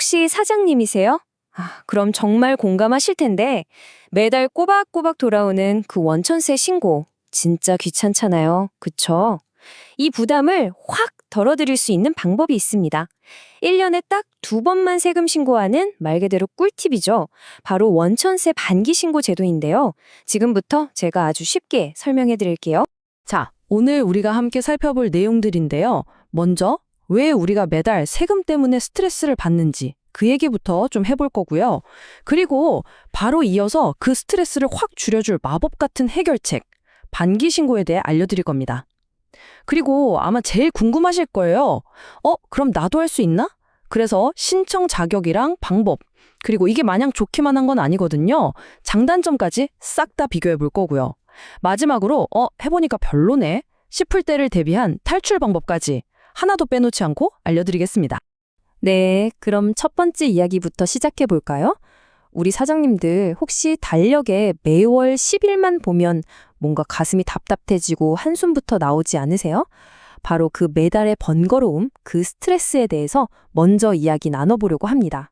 혹시 사장님이세요? 그럼 정말 공감하실 텐데 매달 꼬박꼬박 돌아오는 그 원천세 신고 진짜 귀찮잖아요. 그쵸? 이 부담을 확 덜어드릴 수 있는 방법이 있습니다. 1년에 딱 2번만 세금 신고하는 말 그대로 꿀팁이죠. 바로 원천세 반기 신고 제도인데요. 지금부터 제가 아주 쉽게 설명해 드릴게요. 자, 오늘 우리가 함께 살펴볼 내용들인데요. 먼저, 왜 우리가 매달 세금 때문에 스트레스를 받는지 그 얘기부터 좀 해볼 거고요. 그리고 바로 이어서 그 스트레스를 확 줄여줄 마법 같은 해결책, 반기 신고에 대해 알려드릴 겁니다. 그리고 아마 제일 궁금하실 거예요. 그럼 나도 할 수 있나? 그래서 신청 자격이랑 방법, 그리고 이게 마냥 좋기만 한 건 아니거든요. 장단점까지 싹 다 비교해 볼 거고요. 마지막으로 해보니까 별로네 싶을 때를 대비한 탈출 방법까지 하나도 빼놓지 않고 알려드리겠습니다. 네, 그럼 첫 번째 이야기부터 시작해 볼까요? 우리 사장님들 혹시 달력에 매월 10일만 보면 뭔가 가슴이 답답해지고 한숨부터 나오지 않으세요? 바로 그 매달의 번거로움, 그 스트레스에 대해서 먼저 이야기 나눠보려고 합니다.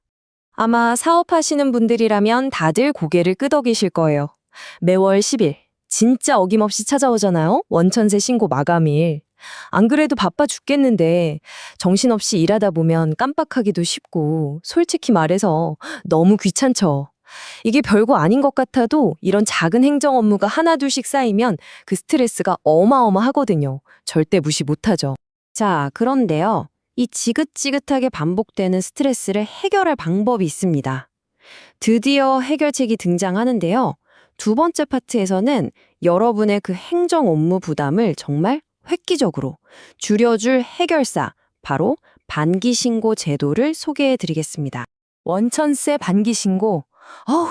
아마 사업하시는 분들이라면 다들 고개를 끄덕이실 거예요. 매월 10일, 진짜 어김없이 찾아오잖아요? 원천세 신고 마감일. 안 그래도 바빠 죽겠는데 정신없이 일하다 보면 깜빡하기도 쉽고 솔직히 말해서 너무 귀찮죠. 이게 별거 아닌 것 같아도 이런 작은 행정 업무가 하나둘씩 쌓이면 그 스트레스가 어마어마하거든요. 절대 무시 못하죠. 자, 그런데요. 이 지긋지긋하게 반복되는 스트레스를 해결할 방법이 있습니다. 드디어 해결책이 등장하는데요. 두 번째 파트에서는 여러분의 그 행정 업무 부담을 정말 획기적으로 줄여줄 해결사, 바로 반기신고 제도를 소개해 드리겠습니다. 원천세 반기 신고.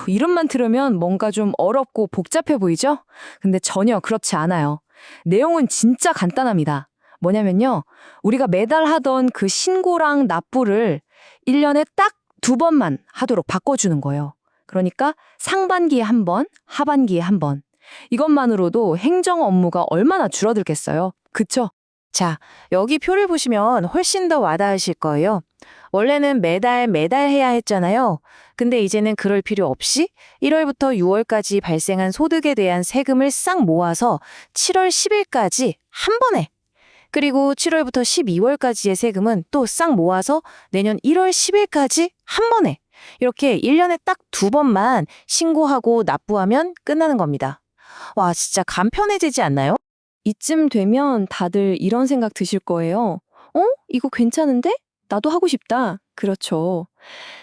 이름만 들으면 뭔가 좀 어렵고 복잡해 보이죠? 근데 전혀 그렇지 않아요. 내용은 진짜 간단합니다. 뭐냐면요. 우리가 매달 하던 그 신고랑 납부를 1년에 딱 2번만 하도록 바꿔주는 거예요. 그러니까 상반기에 1번, 하반기에 1번. 이것만으로도 행정 업무가 얼마나 줄어들겠어요. 그쵸? 자, 여기 표를 보시면 훨씬 더 와닿으실 거예요. 원래는 매달 해야 했잖아요. 근데 이제는 그럴 필요 없이 1월부터 6월까지 발생한 소득에 대한 세금을 싹 모아서 7월 10일까지 한 번에, 그리고 7월부터 12월까지의 세금은 또 싹 모아서 내년 1월 10일까지 한 번에, 이렇게 1년에 딱 2번만 신고하고 납부하면 끝나는 겁니다. 와, 진짜 간편해지지 않나요? 이쯤 되면 다들 이런 생각 드실 거예요. 이거 괜찮은데? 나도 하고 싶다. 그렇죠.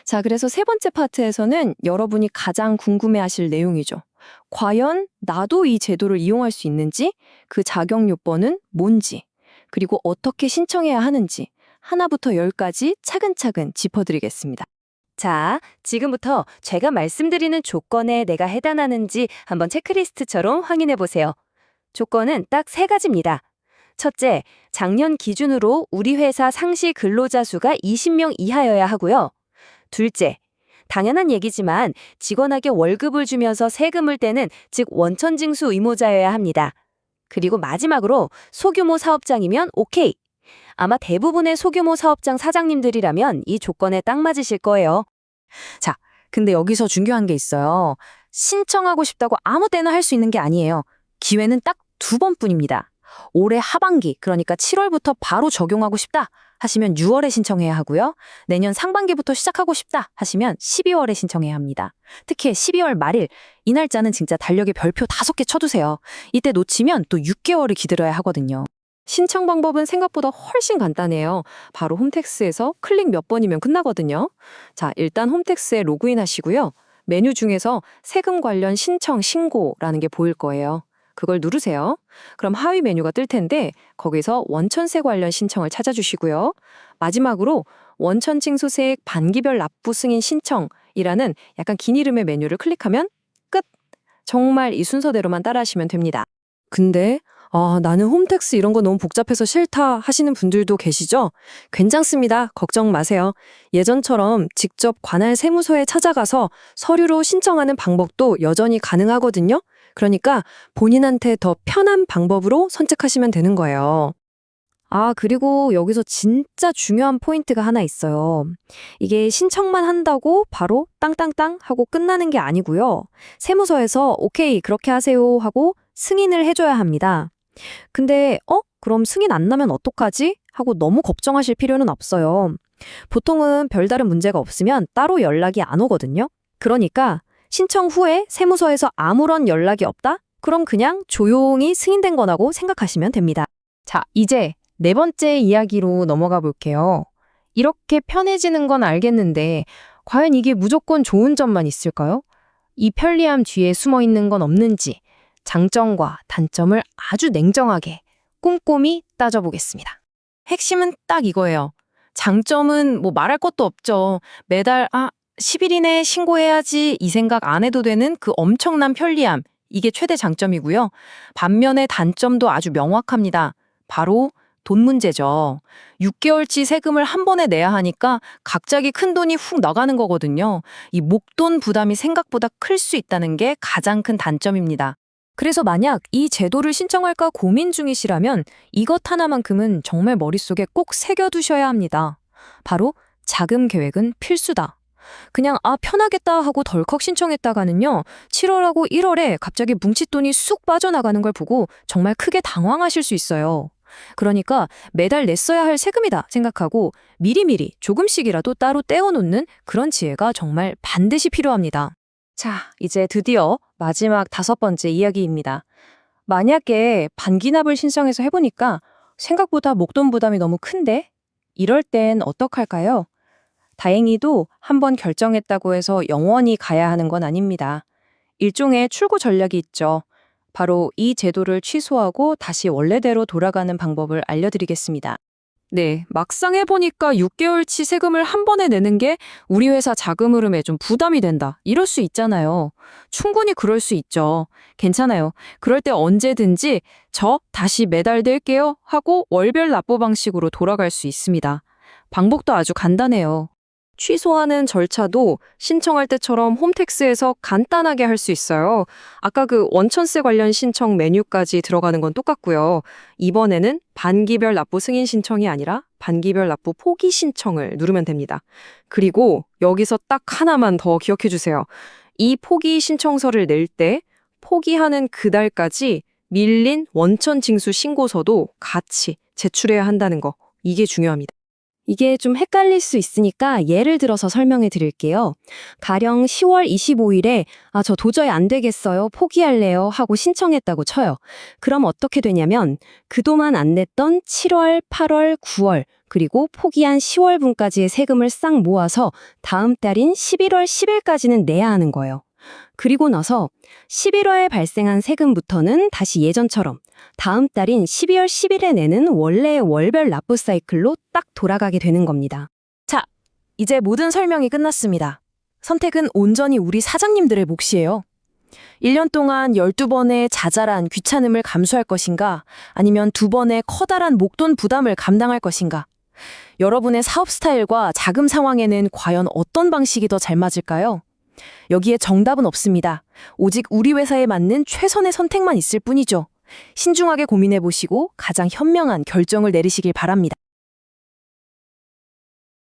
자, 그래서 세 번째 파트에서는 여러분이 가장 궁금해하실 내용이죠. 과연 나도 이 제도를 이용할 수 있는지, 그 자격 요건은 뭔지, 그리고 어떻게 신청해야 하는지 하나부터 10까지 차근차근 짚어드리겠습니다. 자, 지금부터 제가 말씀드리는 조건에 내가 해당하는지 한번 체크리스트처럼 확인해 보세요. 조건은 딱 3가지입니다. 첫째, 작년 기준으로 우리 회사 상시 근로자 수가 20명 이하여야 하고요. 둘째, 당연한 얘기지만 직원에게 월급을 주면서 세금을 떼는, 즉 원천징수 의무자여야 합니다. 그리고 마지막으로 소규모 사업장이면 오케이. 아마 대부분의 소규모 사업장 사장님들이라면 이 조건에 딱 맞으실 거예요. 자, 근데 여기서 중요한 게 있어요. 신청하고 싶다고 아무 때나 할 수 있는 게 아니에요. 기회는 딱 2번뿐입니다. 올해 하반기, 그러니까 7월부터 바로 적용하고 싶다 하시면 6월에 신청해야 하고요. 내년 상반기부터 시작하고 싶다 하시면 12월에 신청해야 합니다. 특히 12월 말일, 이 날짜는 진짜 달력에 별표 5개 쳐두세요. 이때 놓치면 또 6개월을 기다려야 하거든요. 신청 방법은 생각보다 훨씬 간단해요. 바로 홈택스에서 클릭 몇 번이면 끝나거든요. 자, 일단 홈택스에 로그인 하시고요. 메뉴 중에서 세금 관련 신청, 신고라는 게 보일 거예요. 그걸 누르세요. 그럼 하위 메뉴가 뜰 텐데 거기서 원천세 관련 신청을 찾아주시고요. 마지막으로 원천징수세액 반기별 납부 승인 신청이라는 약간 긴 이름의 메뉴를 클릭하면 끝! 정말 이 순서대로만 따라하시면 됩니다. 근데 나는 홈택스 이런 거 너무 복잡해서 싫다 하시는 분들도 계시죠? 괜찮습니다. 걱정 마세요. 예전처럼 직접 관할 세무서에 찾아가서 서류로 신청하는 방법도 여전히 가능하거든요. 그러니까 본인한테 더 편한 방법으로 선택하시면 되는 거예요. 아, 그리고 여기서 진짜 중요한 포인트가 하나 있어요. 이게 신청만 한다고 바로 땅땅땅 하고 끝나는 게 아니고요. 세무서에서 오케이, 그렇게 하세요 하고 승인을 해줘야 합니다. 근데 그럼 승인 안 나면 어떡하지? 하고 너무 걱정하실 필요는 없어요. 보통은 별다른 문제가 없으면 따로 연락이 안 오거든요. 그러니까 신청 후에 세무서에서 아무런 연락이 없다? 그럼 그냥 조용히 승인된 거라고 생각하시면 됩니다. 자, 이제 네 번째 이야기로 넘어가 볼게요. 이렇게 편해지는 건 알겠는데 과연 이게 무조건 좋은 점만 있을까요? 이 편리함 뒤에 숨어 있는 건 없는지 장점과 단점을 아주 냉정하게 꼼꼼히 따져보겠습니다. 핵심은 딱 이거예요. 장점은 뭐 말할 것도 없죠. 매달 10일 이내에 신고해야지 이 생각 안 해도 되는 그 엄청난 편리함. 이게 최대 장점이고요. 반면에 단점도 아주 명확합니다. 바로 돈 문제죠. 6개월치 세금을 한 번에 내야 하니까 갑자기 큰 돈이 훅 나가는 거거든요. 이 목돈 부담이 생각보다 클 수 있다는 게 가장 큰 단점입니다. 그래서 만약 이 제도를 신청할까 고민 중이시라면 이것 하나만큼은 정말 머릿속에 꼭 새겨두셔야 합니다. 바로 자금 계획은 필수다. 그냥 편하겠다 하고 덜컥 신청했다가는요. 7월하고 1월에 갑자기 뭉칫돈이 쑥 빠져나가는 걸 보고 정말 크게 당황하실 수 있어요. 그러니까 매달 냈어야 할 세금이다 생각하고 미리미리 조금씩이라도 따로 떼어놓는 그런 지혜가 정말 반드시 필요합니다. 자, 이제 드디어 마지막 5번째 이야기입니다. 만약에 반기납을 신청해서 해보니까 생각보다 목돈 부담이 너무 큰데? 이럴 땐 어떡할까요? 다행히도 한번 결정했다고 해서 영원히 가야 하는 건 아닙니다. 일종의 출구 전략이 있죠. 바로 이 제도를 취소하고 다시 원래대로 돌아가는 방법을 알려드리겠습니다. 네, 막상 해보니까 6개월치 세금을 한 번에 내는 게 우리 회사 자금 흐름에 좀 부담이 된다. 이럴 수 있잖아요. 충분히 그럴 수 있죠. 괜찮아요. 그럴 때 언제든지 저 다시 매달 낼게요 하고 월별 납부 방식으로 돌아갈 수 있습니다. 방법도 아주 간단해요. 취소하는 절차도 신청할 때처럼 홈택스에서 간단하게 할 수 있어요. 아까 그 원천세 관련 신청 메뉴까지 들어가는 건 똑같고요. 이번에는 반기별 납부 승인 신청이 아니라 반기별 납부 포기 신청을 누르면 됩니다. 그리고 여기서 딱 하나만 더 기억해 주세요. 이 포기 신청서를 낼 때 포기하는 그달까지 밀린 원천 징수 신고서도 같이 제출해야 한다는 거. 이게 중요합니다. 이게 좀 헷갈릴 수 있으니까 예를 들어서 설명해 드릴게요. 가령 10월 25일에 저 도저히 안 되겠어요. 포기할래요. 하고 신청했다고 쳐요. 그럼 어떻게 되냐면 그동안 안 냈던 7월, 8월, 9월 그리고 포기한 10월분까지의 세금을 싹 모아서 다음 달인 11월 10일까지는 내야 하는 거예요. 그리고 나서 11월에 발생한 세금부터는 다시 예전처럼 다음 달인 12월 10일에 내는 원래의 월별 납부 사이클로 딱 돌아가게 되는 겁니다. 자, 이제 모든 설명이 끝났습니다. 선택은 온전히 우리 사장님들의 몫이에요. 1년 동안 12번의 자잘한 귀찮음을 감수할 것인가 아니면 2번의 커다란 목돈 부담을 감당할 것인가. 여러분의 사업 스타일과 자금 상황에는 과연 어떤 방식이 더 잘 맞을까요? 여기에 정답은 없습니다. 오직 우리 회사에 맞는 최선의 선택만 있을 뿐이죠. 신중하게 고민해보시고 가장 현명한 결정을 내리시길 바랍니다.